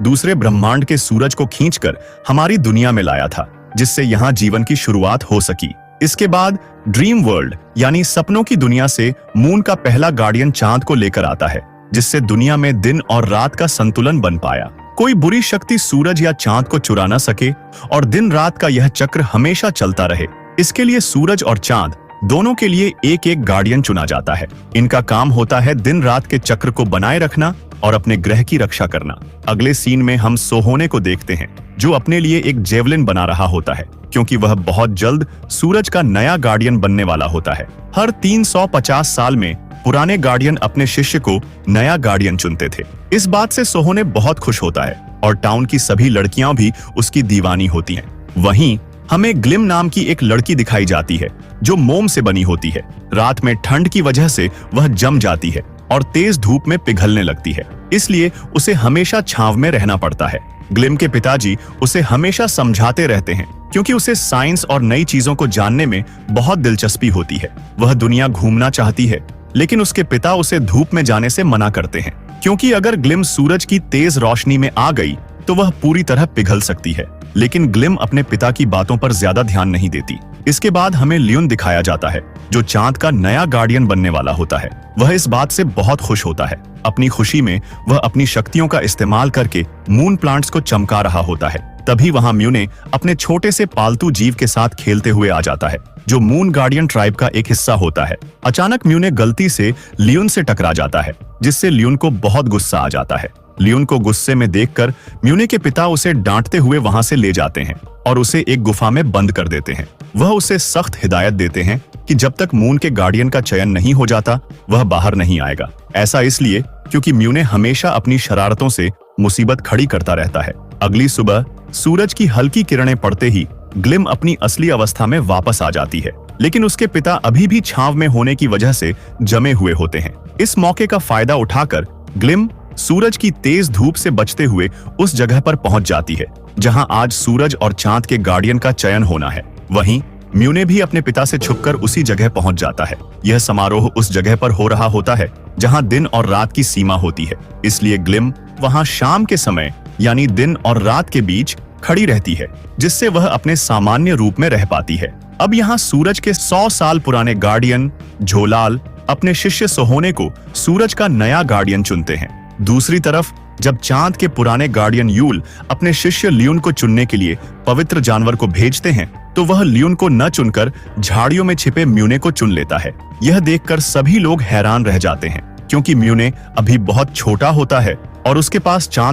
दूसरे ब्रह्मांड के सूरज को खींचकर हमारी दुनिया में लाया था, जिससे यहाँ जीवन की शुरुआत हो सकी। इसके बाद ड्रीम वर्ल्ड यानी सपनों की दुनिया से मून का पहला गार्डियन चांद को लेकर आता है, जिससे दुनिया में दिन और रात का संतुलन बन पाया। कोई बुरी शक्ति सूरज या चांद को चुरा ना सके और दिन रात का यह चक्र हमेशा चलता रहे। इसके लिए सूरज और चांद दोनों के लिए एक एक गार्डियन चुना जाता है। इनका काम होता है दिन रात के चक्र को बनाए रखना और अपने ग्रह की रक्षा करना। अगले सीन में हम सोहोने को देखते हैं, जो अपने लिए एक जेवलिन बना रहा होता है, क्योंकि वह बहुत जल्द सूरज का नया गार्डियन बनने वाला होता है। हर 350 साल में पुराने गार्डियन अपने शिष्य को नया गार्डियन चुनते थे। इस बात से सोहोने बहुत खुश होता है और टाउन की सभी लड़कियां भी उसकी दीवानी होती हैं। वहीं हमें ग्लिम नाम की एक लड़की दिखाई जाती है, जो मोम से बनी होती है। रात में ठंड की वजह से वह जम जाती है और तेज धूप में पिघलने लगती है, इसलिए उसे हमेशा छांव में रहना पड़ता है। ग्लिम के पिताजी उसे हमेशा समझाते रहते हैं, क्योंकि उसे साइंस और नई चीजों को जानने में बहुत दिलचस्पी होती है। वह दुनिया घूमना चाहती है, लेकिन उसके पिता उसे धूप में जाने से मना करते हैं, क्योंकि अगर ग्लिम सूरज की तेज रोशनी में आ गई तो वह पूरी तरह पिघल सकती है। लेकिन ग्लिम अपने पिता की बातों पर ज्यादा ध्यान नहीं देती। इसके बाद हमें लियोन दिखाया जाता है, जो चांद का नया गार्डियन बनने वाला होता है। वह इस बात से बहुत खुश होता है। अपनी खुशी में वह अपनी शक्तियों का इस्तेमाल करके मून प्लांट्स को चमका रहा होता है। तभी वहां म्यूने अपने छोटे से पालतू जीव के साथ खेलते हुए आ जाता है, जो मून गार्डियन ट्राइब का एक हिस्सा होता है। अचानक म्यूने गलती से लियोन से टकरा जाता है, जिससे लियोन को बहुत गुस्सा आ जाता है। लियोन को गुस्से में देखकर म्यूने के पिता उसे डांटते हुए वहां से ले जाते हैं और उसे एक गुफा में बंद कर देते हैं। वह उसे सख्त हिदायत देते हैं कि जब तक मून के गार्डियन का चयन नहीं हो जाता, वह बाहर नहीं आएगा। ऐसा इसलिए क्योंकि म्यूने हमेशा अपनी शरारतों से मुसीबत खड़ी करता रहता है। अगली सुबह सूरज की हल्की किरणें पड़ते ही ग्लिम अपनी असली अवस्था में वापस आ जाती है, लेकिन उसके पिता अभी भी छांव में होने की वजह से जमे हुए होते हैं। इस मौके का फायदा उठाकर ग्लिम सूरज की तेज धूप से बचते हुए उस जगह पर पहुंच जाती है, जहां आज सूरज और चांद के गार्डियन का चयन होना है। वहीं म्यूने भी अपने पिता से छुपकर उसी जगह पहुंच जाता है। यह समारोह उस जगह पर हो रहा होता है जहां दिन और रात की सीमा होती है, इसलिए ग्लिम वहां शाम के समय यानी दिन और रात के बीच खड़ी रहती है, जिससे वह अपने सामान्य रूप में रह पाती है। अब यहाँ सूरज के 100 साल पुराने गार्डियन झोलाल अपने शिष्य सोहोने को सूरज का नया गार्डियन चुनते हैं। दूसरी तरफ जब चांद के पुराने गार्डियन यूल अपने शिष्य लियोन को चुनने के लिए पवित्र जानवर को भेजते हैं, तो वह लियोन को न चुनकर झाड़ियों में छिपे म्यूने को चुन लेता है। यह देखकर सभी लोग हैरान रह जाते हैं, क्योंकि म्यूने अभी बहुत छोटा होता है और उसके पास चांद